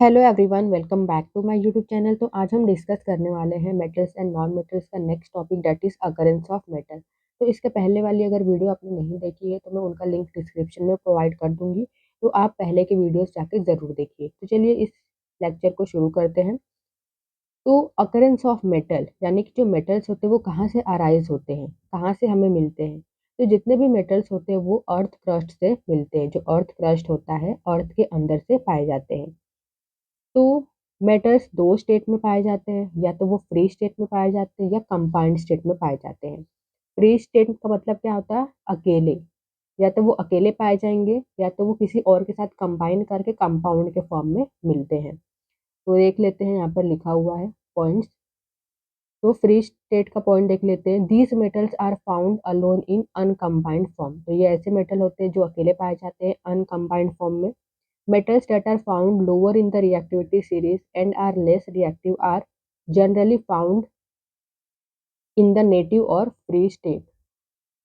Hello everyone, welcome back to my YouTube channel. तो आज हम डिस्कस करने वाले हैं मेटल्स एंड नॉन मेटल्स का next topic, that is occurrence of metal. तो इसके पहले वाली अगर वीडियो आपने नहीं देखी है तो मैं उनका लिंक डिस्क्रिप्शन में प्रोवाइड कर दूंगी, तो आप पहले के वीडियोस जाके ज़रूर देखिए। तो चलिए इस लेक्चर को शुरू करते हैं। तो अकरेंस ऑफ मेटल यानी कि जो मेटल्स होते हैं वो कहाँ से अराइज होते हैं, कहाँ से हमें मिलते हैं। तो जितने भी मेटल्स होते हैं वो अर्थ क्रस्ट से मिलते हैं। जो अर्थ क्रस्ट होता है अर्थ के अंदर से पाए जाते हैं। तो मेटल्स दो स्टेट में पाए जाते हैं, या तो वो फ्री स्टेट में पाए जाते हैं या कंपाउंड स्टेट में पाए जाते हैं। फ्री स्टेट का मतलब क्या होता है? अकेले, या तो वो अकेले पाए जाएंगे या तो वो किसी और के साथ कंबाइन करके कंपाउंड के फॉर्म में मिलते हैं। तो देख लेते हैं, यहाँ पर लिखा हुआ है पॉइंट्स। तो फ्री स्टेट का पॉइंट देख लेते हैं। These metals are found alone in uncombined form. तो ये ऐसे मेटल होते हैं जो अकेले पाए जाते हैं अनकम्बाइंड फॉर्म में। Metals that are found lower in the reactivity series and are less reactive are generally found in the native और free state।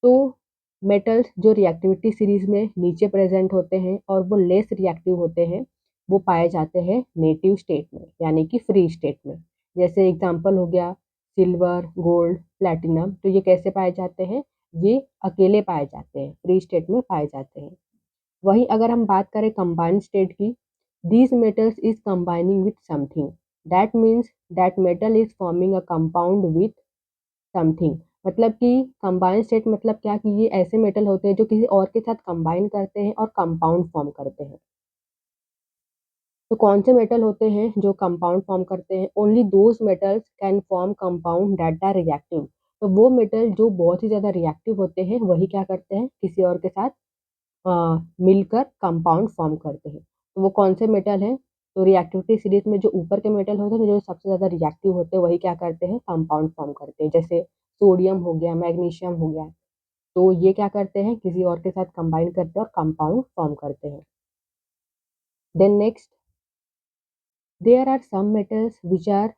तो मेटल्स जो रिएक्टिविटी सीरीज में नीचे प्रेजेंट होते हैं और वो लेस रिएक्टिव होते हैं, वो पाए जाते हैं नेटिव स्टेट में यानी कि फ्री स्टेट में। जैसे एग्जांपल हो गया सिल्वर, गोल्ड, प्लैटिनम। तो ये कैसे पाए जाते हैं? ये अकेले पाए जाते हैं, फ्री स्टेट में पाए जाते हैं। वहीं अगर हम बात करें कंबाइंड स्टेट की, these metals is combining with something, that means that metal is forming a compound with something. मतलब कि कंबाइंड स्टेट मतलब क्या कि ये ऐसे मेटल होते हैं जो किसी और के साथ कंबाइन करते हैं और कंपाउंड फॉर्म करते हैं। तो कौन से मेटल होते हैं जो कंपाउंड फॉर्म करते हैं? Only those metals can form compound that are reactive. तो वो मेटल जो बहुत ही ज्यादा रिएक्टिव होते हैं वही क्या करते हैं? किसी और के साथ मिलकर कंपाउंड फॉर्म करते हैं। तो वो कौन से मेटल हैं? तो रिएक्टिविटी सीरीज में जो ऊपर के मेटल होते हैं जो सबसे ज्यादा रिएक्टिव होते हैं वही क्या करते हैं? कंपाउंड फॉर्म करते हैं। जैसे सोडियम हो गया, मैग्नीशियम हो गया। तो ये क्या करते हैं? किसी और के साथ कंबाइन करते हैं और कंपाउंड फॉर्म करते हैं। Then next, there are some metals which are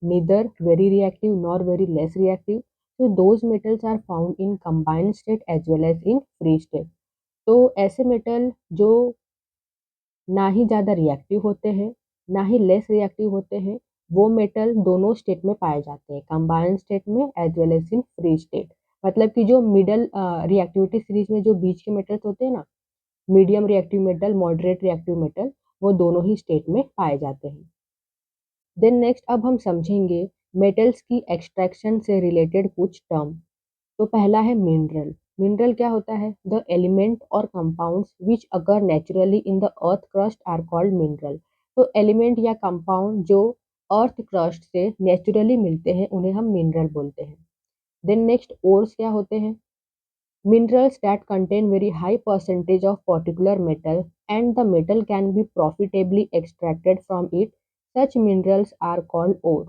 neither very reactive nor very less reactive. So those metals are found in combined state as well as in free state। तो ऐसे metal जो ना ही ज़्यादा reactive होते हैं ना ही less reactive होते हैं, वो मेटल दोनों स्टेट में पाए जाते हैं, कंबाइंड स्टेट में as well as in free state. मतलब कि जो मिडल रिएक्टिविटी सीरीज में जो बीच के मेटल्स होते हैं ना, medium reactive metal, moderate reactive metal, वो दोनों ही स्टेट में पाए जाते हैं। देन नेक्स्ट अब हम समझेंगे मेटल्स की एक्सट्रैक्शन से रिलेटेड कुछ टर्म। तो पहला है मिनरल। मिनरल क्या होता है? द एलिमेंट और compounds which occur naturally in the earth crust are called mineral. तो एलिमेंट या कंपाउंड जो अर्थ क्रस्ट से नेचुरली मिलते हैं उन्हें हम मिनरल बोलते हैं। देन नेक्स्ट ओर्स क्या होते हैं? Minerals that contain very high percentage of particular metal and the metal can be profitably extracted from it, such minerals are called ores।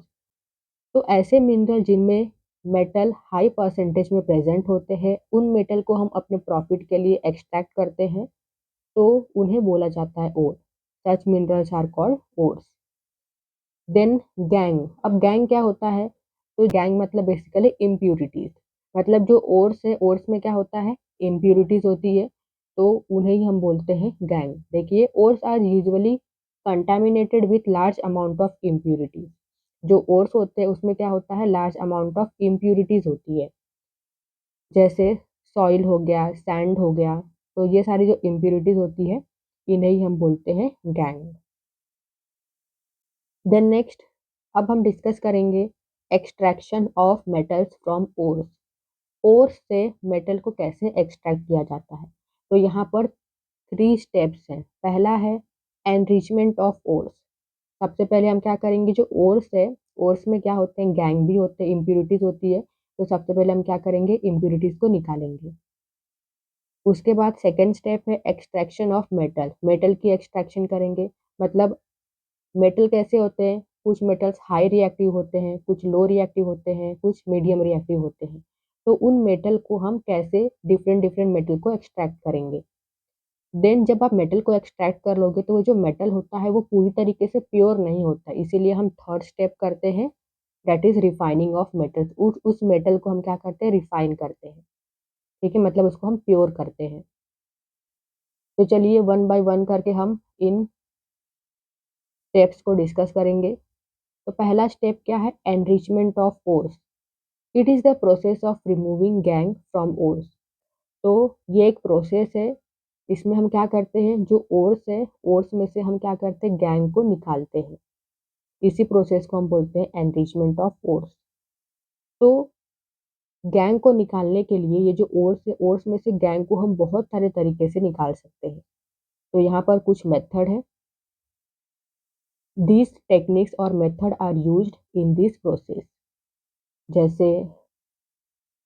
तो ऐसे मिनरल जिनमें मेटल हाई परसेंटेज में present होते हैं, उन मेटल को हम अपने प्रॉफिट के लिए एक्सट्रैक्ट करते हैं, तो उन्हें बोला जाता है ore. Such minerals are called ores. Then gangue. अब गैंग क्या होता है? तो गैंग मतलब बेसिकली इम्प्यूरिटीज। मतलब जो ओर्स है, ओर्स में क्या होता है? इम्प्यूरिटीज होती है, तो उन्हें ही हम बोलते हैं गैंग। देखिए, ores are usually contaminated with large amount of impurities. जो ओर्स होते हैं उसमें क्या होता है? लार्ज अमाउंट ऑफ इम्प्यूरिटीज होती है। जैसे सॉइल हो गया, सैंड हो गया। तो ये सारी जो इम्प्यूरिटीज होती है इन्हें ही हम बोलते हैं गैंग। देन नेक्स्ट अब हम डिस्कस करेंगे extraction of metals from ores. Ores से मेटल को कैसे एक्सट्रैक्ट किया जाता है? तो यहाँ पर 3 स्टेप्स हैं। पहला है एनरिचमेंट ऑफ ओर्स। सबसे पहले हम क्या करेंगे? जो ओर्स है, ओर्स में क्या होते हैं? गैंग भी होते हैं, इम्प्यूरिटीज होती है। तो सबसे पहले हम क्या करेंगे? इम्प्यूरिटीज को निकालेंगे। उसके बाद सेकेंड स्टेप है एक्सट्रैक्शन ऑफ मेटल। मेटल की एक्सट्रैक्शन करेंगे। मतलब मेटल कैसे होते हैं? कुछ मेटल्स हाई रिएक्टिव होते हैं, कुछ लो रिएक्टिव होते हैं, कुछ मीडियम रिएक्टिव होते हैं। तो उन मेटल को हम कैसे डिफरेंट डिफरेंट मेटल को एक्सट्रैक्ट करेंगे। देन जब आप मेटल को एक्सट्रैक्ट कर लोगे तो वो जो मेटल होता है वो पूरी तरीके से प्योर नहीं होता, इसीलिए हम थर्ड स्टेप करते हैं, that is refining of metals. उस मेटल को हम क्या करते हैं? रिफाइन करते हैं। ठीक है, मतलब उसको हम प्योर करते हैं। तो चलिए वन बाय वन करके हम इन स्टेप्स को डिस्कस करेंगे। तो पहला स्टेप क्या है, enrichment of ores. It is the process of removing gang from ores. तो ये एक प्रोसेस है, इसमें हम क्या करते हैं, जो ओर्स है ओर्स में से हम क्या करते हैं, गैंग को निकालते हैं। इसी प्रोसेस को हम बोलते हैं एनरिचमेंट ऑफ ओर्स। तो गैंग को निकालने के लिए ये जो ओर्स है, ओर्स में से गैंग को हम बहुत सारे तरीके से निकाल सकते हैं। तो यहाँ पर कुछ मेथड है। These techniques or method are used in this process, जैसे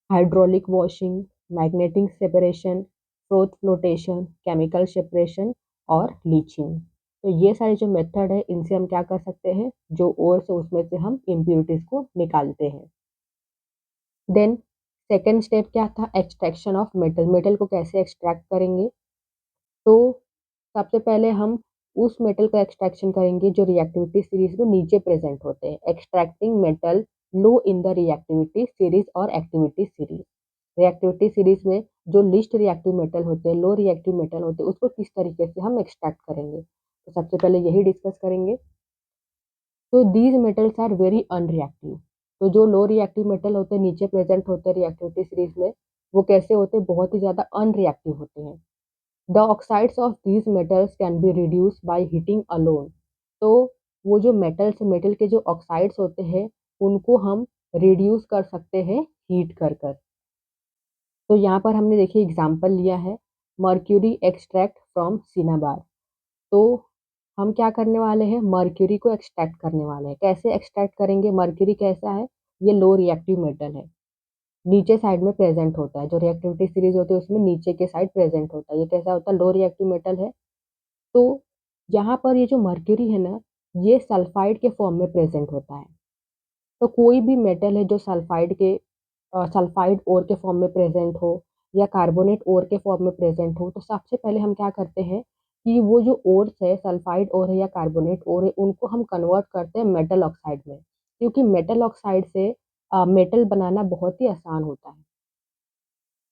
hydraulic washing, magnetic separation, froth flotation, chemical separation और लीचिंग। तो ये सारे जो मेथड है, इनसे हम क्या कर सकते हैं, जो ओर से उसमें से हम इम्प्यूरिटीज को निकालते हैं। देन सेकेंड स्टेप क्या था, एक्सट्रैक्शन ऑफ मेटल। मेटल को कैसे एक्सट्रैक्ट करेंगे, तो सबसे पहले हम उस मेटल का एक्सट्रैक्शन करेंगे जो रिएक्टिविटी सीरीज में नीचे प्रेजेंट होते हैं। Extracting metal low in the reactivity series और एक्टिविटी सीरीज। रिएक्टिविटी सीरीज में जो लिस्ट रिएक्टिव मेटल होते हैं, लो रिएक्टिव मेटल होते हैं, उसको किस तरीके से हम एक्सट्रैक्ट करेंगे, तो सबसे पहले यही डिस्कस करेंगे। तो these metals are very unreactive. तो जो लो रिएक्टिव मेटल होते हैं, नीचे प्रेजेंट होते हैं रिएक्टिविटी सीरीज में, वो कैसे होते हैं, बहुत ही ज्यादा अनरिएक्टिव होते हैं। The oxides of these metals can be reduced by heating alone. तो वो जो मेटल के जो ऑक्साइड्स होते हैं, उनको हम रिड्यूस कर सकते हैं हीट कर कर। तो यहाँ पर हमने देखिए एग्जांपल लिया है, मर्क्यूरी एक्सट्रैक्ट फ्रॉम सिनाबार। तो हम क्या करने वाले हैं, मर्क्यूरी को एक्सट्रैक्ट करने वाले हैं। कैसे एक्सट्रैक्ट करेंगे, मर्क्यूरी कैसा है, ये लो रिएक्टिव मेटल है, नीचे साइड में प्रेजेंट होता है। जो रिएक्टिविटी सीरीज होती है उसमें नीचे के साइड प्रेजेंट होता है। ये कैसा होता है, लो रिएक्टिव मेटल है। तो यहाँ पर ये जो मर्क्यूरी है ना, ये सल्फाइड के फॉर्म में प्रेजेंट होता है। तो कोई भी मेटल है जो सल्फाइड ओर के फॉर्म में प्रेजेंट हो या कार्बोनेट ओर के फॉर्म में प्रेजेंट हो, तो सबसे पहले हम क्या करते हैं कि वो जो ओर्स है, सल्फाइड ओर है या कार्बोनेट ओर है, उनको हम कन्वर्ट करते हैं मेटल ऑक्साइड में, क्योंकि मेटल ऑक्साइड से मेटल बनाना बहुत ही आसान होता है।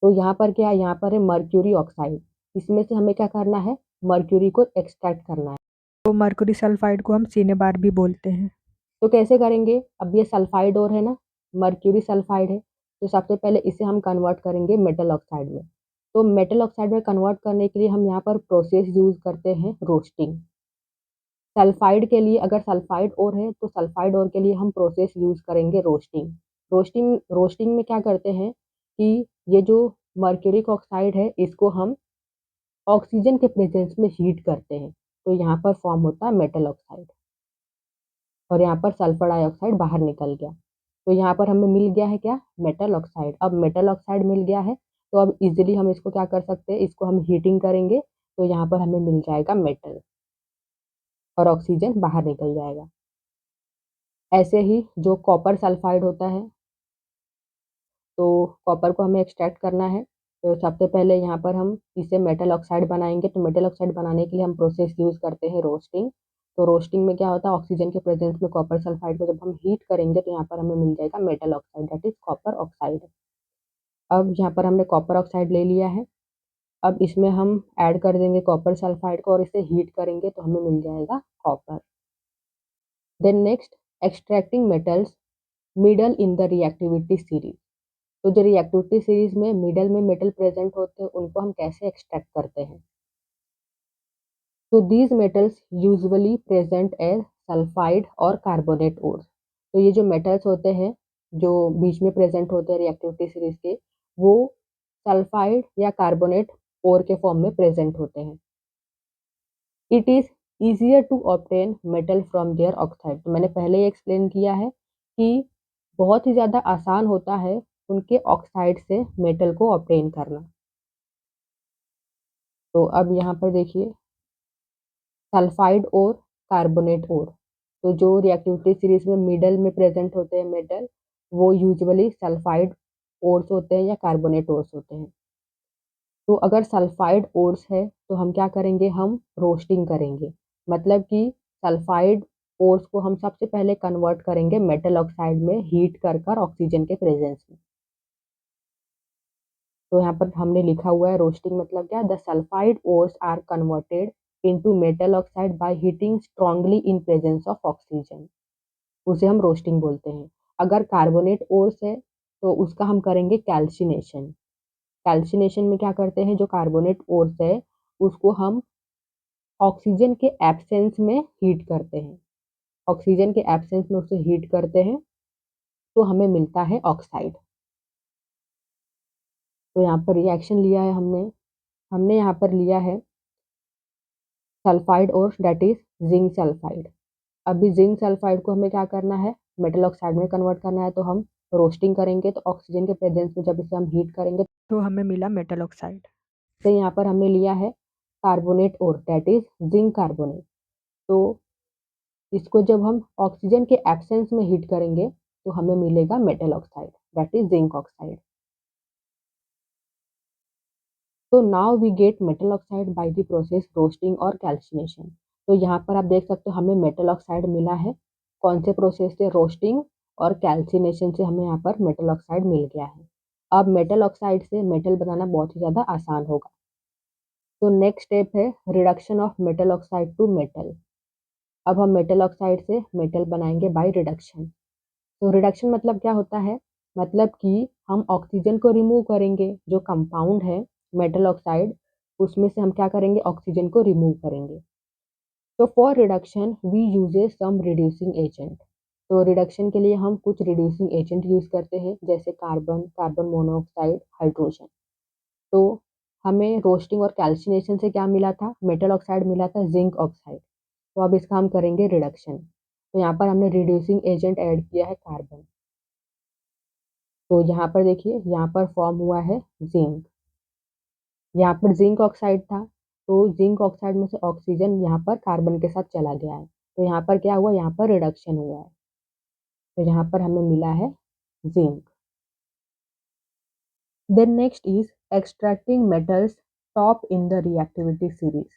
तो यहाँ पर क्या है, यहाँ पर है मर्क्यूरी ऑक्साइड। इसमें से हमें क्या करना है, मर्क्यूरी को एक्सट्रैक्ट करना है। तो मर्कुरी सल्फाइड को हम सिनेबार भी बोलते हैं। तो कैसे करेंगे, अब ये सल्फाइड और है ना, मर्क्यूरी सल्फाइड है, तो सबसे पहले इसे हम कन्वर्ट करेंगे मेटल ऑक्साइड में। तो मेटल ऑक्साइड में कन्वर्ट करने के लिए हम यहाँ पर प्रोसेस यूज करते हैं रोस्टिंग। सल्फाइड के लिए, अगर सल्फाइड और है तो सल्फाइड और के लिए हम प्रोसेस यूज करेंगे रोस्टिंग। रोस्टिंग में क्या करते हैं कि ये जो मर्क्यूरिक ऑक्साइड है, इसको हम ऑक्सीजन के प्रेजेंस में हीट करते हैं। तो यहाँ पर फॉर्म होता है मेटल ऑक्साइड, और यहाँ पर सल्फर डाइऑक्साइड बाहर निकल गया। तो यहाँ पर हमें मिल गया है क्या, मेटल ऑक्साइड। अब मेटल ऑक्साइड मिल गया है, तो अब इजीली हम इसको क्या कर सकते हैं, इसको हम हीटिंग करेंगे, तो यहाँ पर हमें मिल जाएगा मेटल, और ऑक्सीजन बाहर निकल जाएगा। ऐसे ही जो कॉपर सल्फाइड होता है, तो कॉपर को हमें एक्सट्रैक्ट करना है। तो सबसे पहले यहाँ पर हम इसे मेटल ऑक्साइड बनाएंगे। तो मेटल ऑक्साइड बनाने के लिए हम प्रोसेस यूज करते हैं रोस्टिंग। तो रोस्टिंग में क्या होता है, ऑक्सीजन के प्रेजेंस में कॉपर सल्फाइड को जब हम हीट करेंगे, तो यहाँ पर हमें मिल जाएगा metal oxide, that is copper oxide. अब यहाँ पर हमने कॉपर ऑक्साइड ले लिया है। अब इसमें हम ऐड कर देंगे कॉपर सल्फाइड को, और इसे हीट करेंगे तो हमें मिल जाएगा copper. Then next, extracting metals middle in the reactivity series. तो जो रिएक्टिविटी सीरीज में मिडल में मेटल प्रेजेंट होते हैं, उनको हम कैसे एक्सट्रैक्ट करते हैं। तो these metals usually present as sulphide और कार्बोनेट ओर्स। तो ये जो मेटल्स होते हैं, जो बीच में प्रेजेंट होते हैं रिएक्टिविटी सीरीज के, वो सल्फाइड या कार्बोनेट ओर के फॉर्म में प्रेजेंट होते हैं। It is easier to obtain metal from their oxide. तो मैंने पहले ही एक्सप्लेन किया है कि बहुत ही ज़्यादा आसान होता है उनके ऑक्साइड से मेटल को ऑब्टेन करना। तो अब यहाँ पर देखिए, सल्फाइड और कार्बोनेट और, तो जो रिएक्टिविटी सीरीज में मिडल में प्रेजेंट होते हैं मेटल, वो यूजुअली सल्फाइड ओर्स होते हैं या कार्बोनेट ओर्स होते हैं। तो अगर सल्फाइड ओर्स है, तो हम क्या करेंगे, हम रोस्टिंग करेंगे। मतलब कि सल्फाइड ओर्स को हम सबसे पहले कन्वर्ट करेंगे मेटल ऑक्साइड में हीट कर कर ऑक्सीजन के प्रेजेंस में। तो यहाँ पर हमने लिखा हुआ है रोस्टिंग मतलब क्या, the sulphide ores are converted into metal oxide by heating strongly in presence of oxygen, उसे हम रोस्टिंग बोलते हैं। अगर कार्बोनेट ओर्स है तो उसका हम करेंगे कैल्सिनेशन। कैल्सिनेशन में क्या करते हैं, जो कार्बोनेट ओर्स है उसको हम ऑक्सीजन के एब्सेंस में हीट करते हैं। ऑक्सीजन के एब्सेंस में उसे हीट करते हैं तो हमें मिलता है ऑक्साइड। तो यहाँ पर रिएक्शन लिया है हमने हमने यहाँ पर लिया है सल्फाइड और दैट इज जिंक सल्फाइड। अभी जिंक सल्फाइड को हमें क्या करना है, मेटल ऑक्साइड में कन्वर्ट करना है। तो हम रोस्टिंग करेंगे तो ऑक्सीजन के प्रेजेंस में जब इसे हम हीट करेंगे तो हमें मिला मेटल ऑक्साइड। तो यहाँ पर हमने लिया है कार्बोनेट और दैट इज जिंक कार्बोनेट। तो इसको जब हम ऑक्सीजन के एब्सेंस में हीट करेंगे तो हमें मिलेगा metal oxide that is zinc oxide. तो now we get metal oxide by the process roasting और कैल्सिनेशन। तो यहाँ पर आप देख सकते हो हमें मेटल ऑक्साइड मिला है। कौन से प्रोसेस से, रोस्टिंग और कैल्सिनेशन से हमें यहाँ पर मेटल ऑक्साइड मिल गया है। अब मेटल ऑक्साइड से मेटल बनाना बहुत ही ज़्यादा आसान होगा। तो नेक्स्ट स्टेप है reduction of metal oxide to metal. अब हम मेटल ऑक्साइड से मेटल बनाएंगे बाय रिडक्शन। तो रिडक्शन मतलब क्या होता है, मतलब कि हम ऑक्सीजन को रिमूव करेंगे। जो कंपाउंड है मेटल ऑक्साइड उसमें से हम क्या करेंगे, ऑक्सीजन को रिमूव करेंगे। तो for reduction we uses some reducing agent. तो रिडक्शन के लिए हम कुछ रिड्यूसिंग एजेंट यूज करते हैं जैसे कार्बन, कार्बन मोनोऑक्साइड, हाइड्रोजन। तो हमें रोस्टिंग और कैल्सिनेशन से क्या मिला था, मेटल ऑक्साइड मिला था जिंक ऑक्साइड। तो अब इसका हम करेंगे रिडक्शन। तो यहाँ पर हमने रिड्यूसिंग एजेंट ऐड किया है कार्बन। तो यहाँ पर देखिए, यहाँ पर फॉर्म हुआ है जिंक। यहाँ पर जिंक ऑक्साइड था तो जिंक ऑक्साइड में से ऑक्सीजन यहाँ पर कार्बन के साथ चला गया है। तो यहाँ पर क्या हुआ, यहाँ पर रिडक्शन हुआ है। तो यहाँ पर हमें मिला है zinc. Then next is extracting metals top in the reactivity series.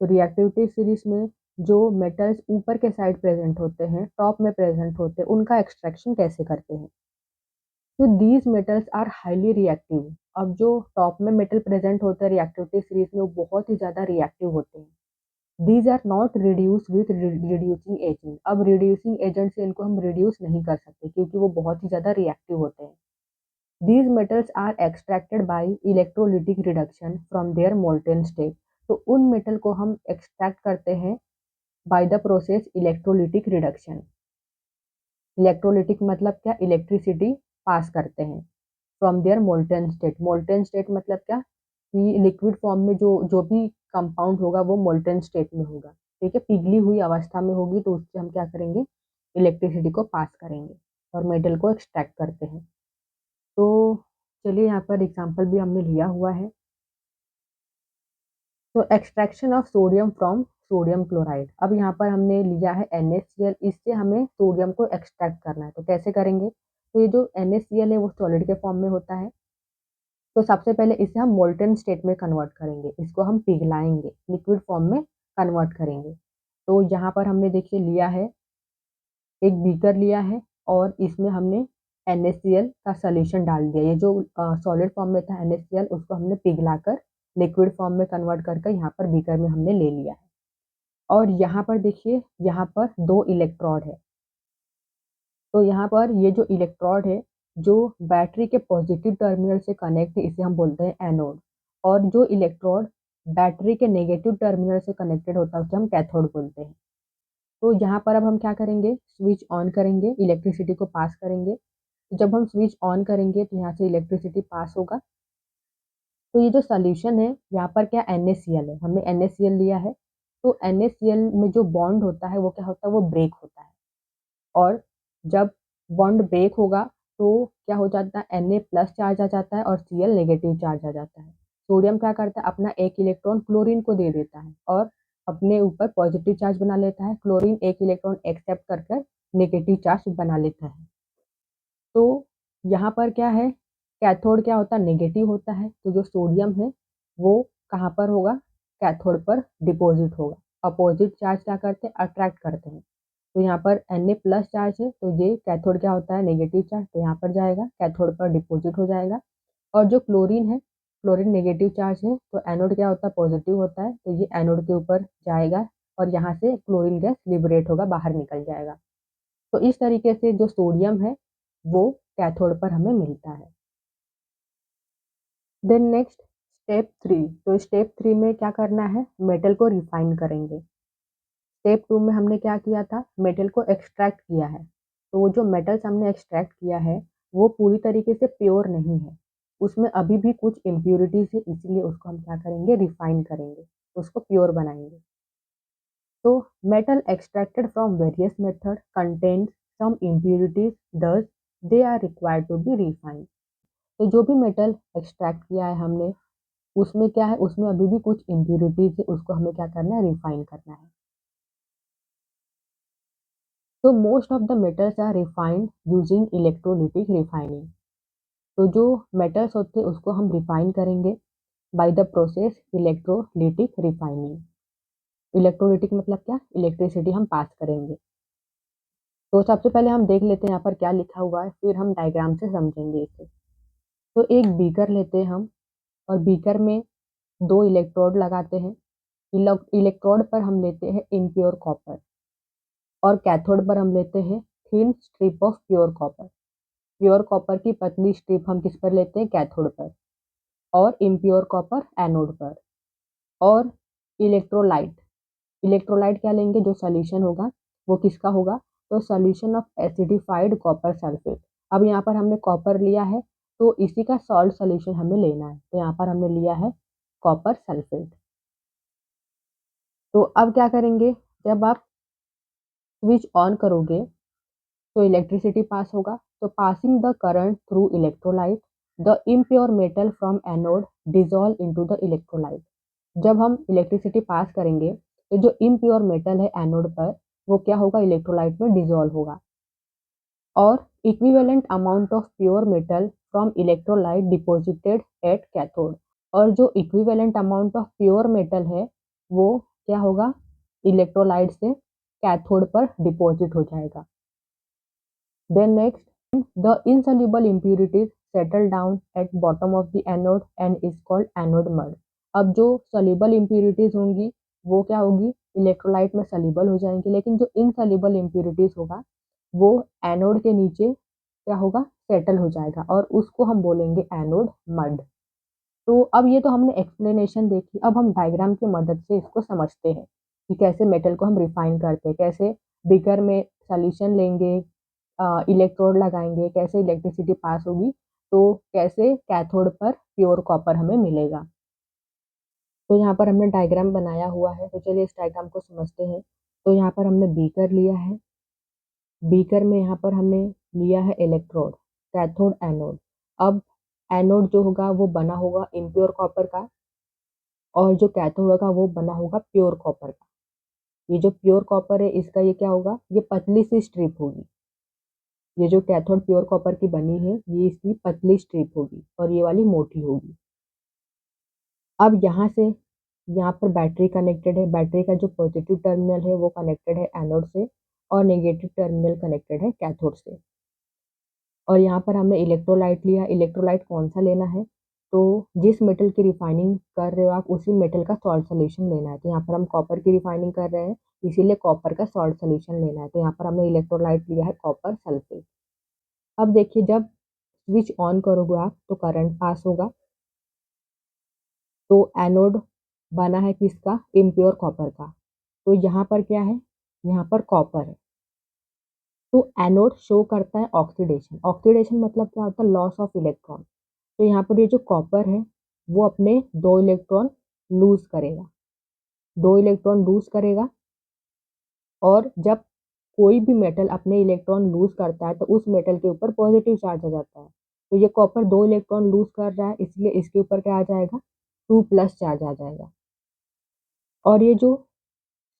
तो रिएक्टिविटी सीरीज में जो मेटल्स ऊपर के साइड प्रेजेंट होते हैं, टॉप में प्रेजेंट होते हैं, उनका एक्सट्रैक्शन कैसे करते हैं। तो these metals are highly reactive. अब जो टॉप में मेटल प्रेजेंट होते हैं रिएक्टिविटी सीरीज में, वो बहुत ही ज़्यादा रिएक्टिव होते हैं। These are not reduce with reducing agent. अब रिड्यूसिंग एजेंट से इनको हम रिड्यूस नहीं कर सकते क्योंकि वो बहुत ही ज़्यादा रिएक्टिव होते हैं। These metals are extracted by electrolytic reduction from their molten state. तो उन मेटल को हम एक्सट्रैक्ट करते हैं by the process electrolytic reduction. Electrolytic मतलब क्या, इलेक्ट्रिसिटी पास करते हैं from their molten state. Molten state मतलब क्या, कि लिक्विड फॉर्म में जो जो भी कंपाउंड होगा वो मोल्टेन स्टेट में होगा। ठीक है, पिघली हुई अवस्था में होगी तो उससे हम क्या करेंगे, इलेक्ट्रिसिटी को पास करेंगे और मेटल को एक्सट्रैक्ट करते हैं। तो चलिए यहाँ पर एग्जांपल भी हमने लिया हुआ है। तो extraction of sodium from sodium chloride. अब यहाँ पर हमने लिया है NaCl, इससे हमें सोडियम को एक्सट्रैक्ट करना है। तो कैसे करेंगे, तो ये जो NaCl है वो सॉलिड के फॉर्म में होता है। तो सबसे पहले इसे हम मोल्टन स्टेट में कन्वर्ट करेंगे, इसको हम पिघलाएंगे, लिक्विड फॉर्म में कन्वर्ट करेंगे। तो यहाँ पर हमने देखिए लिया है, एक बीकर लिया है और इसमें हमने NaCl का सोल्यूशन डाल दिया। ये जो सॉलिड फॉर्म में था NaCl, उसको हमने पिघलाकर लिक्विड फॉर्म में कन्वर्ट करके यहाँ पर बीकर में हमने ले लिया है। और यहाँ पर देखिए, यहाँ पर दो इलेक्ट्रोड है। तो यहाँ पर ये जो इलेक्ट्रोड है, जो बैटरी के पॉजिटिव टर्मिनल से कनेक्ट है, इसे हम बोलते हैं एनोड। और जो इलेक्ट्रोड बैटरी के नेगेटिव टर्मिनल से कनेक्टेड होता है उसे हम कैथोड बोलते हैं। तो यहाँ पर अब हम क्या करेंगे, स्विच ऑन करेंगे, इलेक्ट्रिसिटी को पास करेंगे। जब हम स्विच ऑन करेंगे तो यहाँ से इलेक्ट्रिसिटी पास होगा। तो ये जो सोल्यूशन है, यहाँ पर क्या NaCl है, हमने NaCl लिया है। तो NaCl में जो बॉन्ड होता है वो क्या होता है, वो ब्रेक होता है। और जब बॉन्ड ब्रेक होगा तो क्या हो जाता है, Na प्लस चार्ज आ जाता है और Cl नेगेटिव चार्ज आ जाता है। सोडियम क्या करता है, अपना एक इलेक्ट्रॉन क्लोरीन को दे देता है और अपने ऊपर पॉजिटिव चार्ज बना लेता है। क्लोरीन एक इलेक्ट्रॉन एक्सेप्ट कर कर नेगेटिव चार्ज बना लेता है। तो यहाँ पर क्या है, कैथोड क्या होता है, नेगेटिव होता है। तो जो सोडियम है वो कहाँ पर होगा, कैथोड पर डिपॉजिट होगा। अपोजिट चार्ज क्या करते हैं, अट्रैक्ट करते हैं। तो यहाँ पर Na प्लस चार्ज है तो ये कैथोड क्या होता है, नेगेटिव चार्ज, तो यहाँ पर जाएगा, कैथोड पर डिपॉजिट हो जाएगा। और जो क्लोरीन है क्लोरीन नेगेटिव चार्ज है तो एनोड क्या होता है, पॉजिटिव होता है, तो ये एनोड के ऊपर जाएगा और यहाँ से क्लोरीन गैस लिबरेट होगा, बाहर निकल जाएगा। तो इस तरीके से जो सोडियम है वो कैथोड पर हमें मिलता है। Then next step 3। तो स्टेप 3 में क्या करना है, मेटल को रिफाइन करेंगे। स्टेप 2 में हमने क्या किया था, मेटल को एक्सट्रैक्ट किया है। तो वो जो मेटल्स हमने एक्सट्रैक्ट किया है वो पूरी तरीके से प्योर नहीं है, उसमें अभी भी कुछ इम्प्योरिटीज है, इसलिए उसको हम क्या करेंगे, रिफाइन करेंगे, उसको प्योर बनाएंगे। तो metal extracted from various methods contains some impurities, thus they are required to be refined। तो जो भी मेटल एक्सट्रैक्ट किया है हमने, उसमें क्या है, उसमें अभी भी कुछ इम्प्योरिटीज है, उसको हमें क्या करना है, रिफाइन करना है। तो most of the metals are refined using electrolytic refining. तो जो मेटल्स होते हैं उसको हम रिफाइन करेंगे by the process electrolytic refining. Electrolytic मतलब क्या, इलेक्ट्रिसिटी हम पास करेंगे। तो सबसे पहले हम देख लेते हैं यहाँ पर क्या लिखा हुआ है, फिर हम डायग्राम से समझेंगे इसे। तो एक बीकर लेते हैं हम, और बीकर में 2 इलेक्ट्रोड लगाते हैं। इलेक्ट्रोड पर हम लेते हैं इम्प्योर कॉपर, और कैथोड पर हम लेते हैं thin strip of pure copper. Pure copper की पतली स्ट्रिप हम किस पर लेते हैं, कैथोड पर, और इम्प्योर कॉपर एनोड पर। और इलेक्ट्रोलाइट, इलेक्ट्रोलाइट क्या लेंगे, जो सॉल्यूशन होगा वो किसका होगा, तो solution of acidified copper sulphate. अब यहाँ पर हमने कॉपर लिया है तो इसी का सॉल्ट सॉल्यूशन हमें लेना है, तो यहाँ पर हमने लिया है कॉपर सल्फेट। तो अब क्या करेंगे, जब आप स्विच ऑन करोगे तो इलेक्ट्रिसिटी पास होगा। तो passing the current through electrolyte, the impure metal from anode dissolve into the electrolyte. जब हम इलेक्ट्रिसिटी पास करेंगे तो जो इम्प्योर मेटल है एनोड पर, वो क्या होगा, इलेक्ट्रोलाइट में डिजॉल्व होगा, और equivalent amount of pure metal from electrolyte deposited at cathode. और जो equivalent amount of pure metal है वो क्या होगा, इलेक्ट्रोलाइट से कैथोड पर डिपॉजिट हो जाएगा। Then next the insoluble impurities settle down at bottom of the anode and is called anode mud। अब जो soluble impurities होंगी वो क्या होगी, इलेक्ट्रोलाइट में soluble हो जाएंगी, लेकिन जो insoluble impurities होगा वो एनोड के नीचे क्या होगा, सेटल हो जाएगा, और उसको हम बोलेंगे एनोड मड। तो अब ये तो हमने एक्सप्लेनेशन देखी, अब हम डायग्राम की मदद से इसको समझते हैं कि कैसे मेटल को हम रिफाइन करते हैं, कैसे बीकर में सॉल्यूशन लेंगे, इलेक्ट्रोड लगाएंगे, कैसे इलेक्ट्रिसिटी पास होगी, तो कैसे कैथोड पर प्योर कॉपर हमें मिलेगा। तो यहाँ पर हमने डायग्राम बनाया हुआ है, तो चलिए इस डायग्राम को समझते हैं। तो यहाँ पर हमने बीकर लिया है, बीकर में यहाँ पर हमने लिया है इलेक्ट्रोड, कैथोड एनोड। अब एनोड जो होगा वो बना होगा इम्प्योर कॉपर का, और जो कैथोड होगा वो बना होगा प्योर कॉपर का। ये जो प्योर कॉपर है इसका ये क्या होगा, ये पतली सी स्ट्रिप होगी। ये जो कैथोड प्योर कॉपर की बनी है ये इसकी पतली स्ट्रिप होगी, और ये वाली मोटी होगी। अब यहाँ से यहाँ पर बैटरी कनेक्टेड है, बैटरी का जो पॉजिटिव टर्मिनल है वो कनेक्टेड है एनोड से, और नेगेटिव टर्मिनल कनेक्टेड है कैथोड से। और यहाँ पर हमने इलेक्ट्रोलाइट लिया, इलेक्ट्रोलाइट कौन सा लेना है, तो जिस मेटल की रिफाइनिंग कर रहे हो आप उसी मेटल का सॉल्ट सोल्यूशन लेना है। तो यहाँ पर हम कॉपर की रिफाइनिंग कर रहे हैं, इसीलिए कॉपर का सॉल्ट सोल्यूशन लेना है, तो यहाँ पर हमने इलेक्ट्रोलाइट लिया है कॉपर सल्फेट। अब देखिए जब स्विच ऑन करोगे आप तो करंट पास होगा, तो एनोड बना है किसका, इम्प्योर कॉपर का। तो यहाँ पर क्या है, यहाँ पर कॉपर है, तो एनोड शो करता है ऑक्सीडेशन। ऑक्सीडेशन मतलब क्या होता है, लॉस ऑफ इलेक्ट्रॉन। तो यहाँ पर ये जो कॉपर है वो अपने 2 इलेक्ट्रॉन लूज करेगा, 2 इलेक्ट्रॉन लूज करेगा। और जब कोई भी मेटल अपने इलेक्ट्रॉन लूज करता है तो उस मेटल के ऊपर पॉजिटिव चार्ज आ जाता है। तो ये कॉपर 2 इलेक्ट्रॉन लूज कर रहा है, इसलिए इसके ऊपर क्या आ जाएगा, 2 प्लस चार्ज आ जाएगा। और ये जो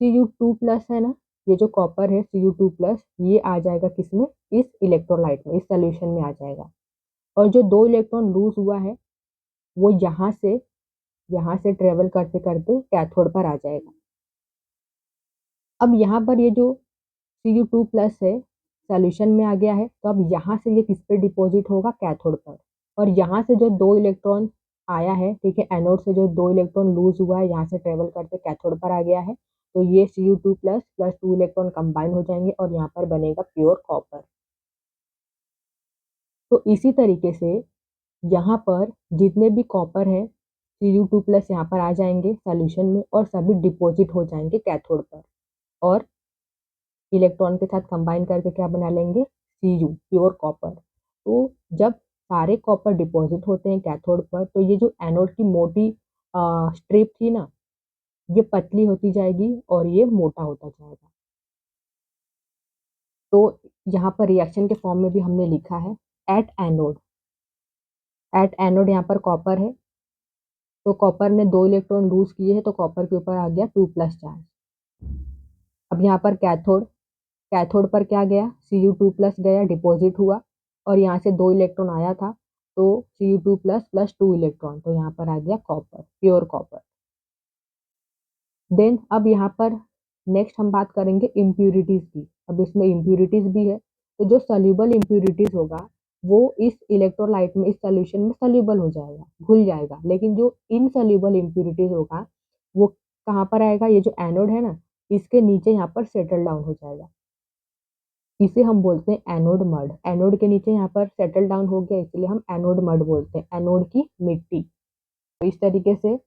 Cu2 प्लस है ना, ये जो कॉपर है Cu2 प्लस, ये आ जाएगा किसमें, इस इलेक्ट्रोलाइट में, इस सोल्यूशन में आ जाएगा। और जो 2 इलेक्ट्रॉन लूज हुआ है वो यहाँ से ट्रेवल करते करते कैथोड पर आ जाएगा। अब यहाँ पर ये जो Cu2 प्लस है सॉल्यूशन में आ गया है, तो अब यहाँ से ये किस पे डिपॉजिट होगा, कैथोड पर। और यहाँ से जो 2 इलेक्ट्रॉन आया है, ठीक है, एनोड से जो 2 इलेक्ट्रॉन लूज हुआ है यहाँ से ट्रेवल करके कैथोड पर आ गया है, तो ये Cu2 plus plus 2 electron combine हो जाएंगे और यहाँ पर बनेगा प्योर कॉपर। तो इसी तरीके से यहाँ पर जितने भी कॉपर है Cu2 प्लस यहाँ पर आ जाएंगे सॉल्यूशन में और सभी डिपॉजिट हो जाएंगे कैथोड पर और इलेक्ट्रॉन के साथ कंबाइन करके क्या बना लेंगे, Cu प्योर कॉपर। तो जब सारे कॉपर डिपॉजिट होते हैं कैथोड पर तो ये जो एनोड की मोटी स्ट्रिप थी ना, ये पतली होती जाएगी और ये मोटा होता जाएगा। तो यहाँ पर रिएक्शन के फॉर्म में भी हमने लिखा है एट एनोड यहाँ पर कॉपर है, तो कॉपर ने 2 इलेक्ट्रॉन लूज किए हैं तो कॉपर के ऊपर आ गया 2 प्लस चार्ज। अब यहाँ पर कैथोड कैथोड पर क्या गया, Cu2 प्लस गया, डिपॉजिट हुआ और यहाँ से 2 इलेक्ट्रॉन आया था तो Cu2 प्लस प्लस 2 इलेक्ट्रॉन, तो यहाँ पर आ गया कॉपर, प्योर कॉपर। देन अब यहाँ पर नेक्स्ट हम बात करेंगे इम्प्यूरिटीज की। अब इसमें इम्प्यूरिटीज भी है, तो जो सॉल्युबल इम्प्यूरिटीज होगा वो इस इलेक्ट्रोलाइट में, इस सॉल्यूशन में सॉल्युबल हो जाएगा, घुल जाएगा, लेकिन जो इनसॉल्युबल इम्प्यूरिटीज होगा वो कहाँ पर आएगा, ये जो एनोड है ना इसके नीचे यहाँ पर सेटल डाउन हो जाएगा। इसे हम बोलते हैं एनोड मड। एनोड के नीचे यहाँ पर सेटल डाउन हो गया इसलिए हम एनोड मड बोलते हैं, एनोड की मिट्टी। तो इस तरीके से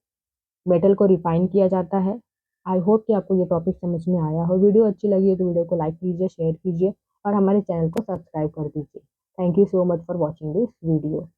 मेटल को रिफाइन किया जाता है। आई होप कि आपको ये टॉपिक समझ में आया हो। वीडियो अच्छी लगी है तो वीडियो को लाइक कीजिए, शेयर कीजिए और हमारे चैनल को सब्सक्राइब कर दीजिए। Thank you so much for watching this video.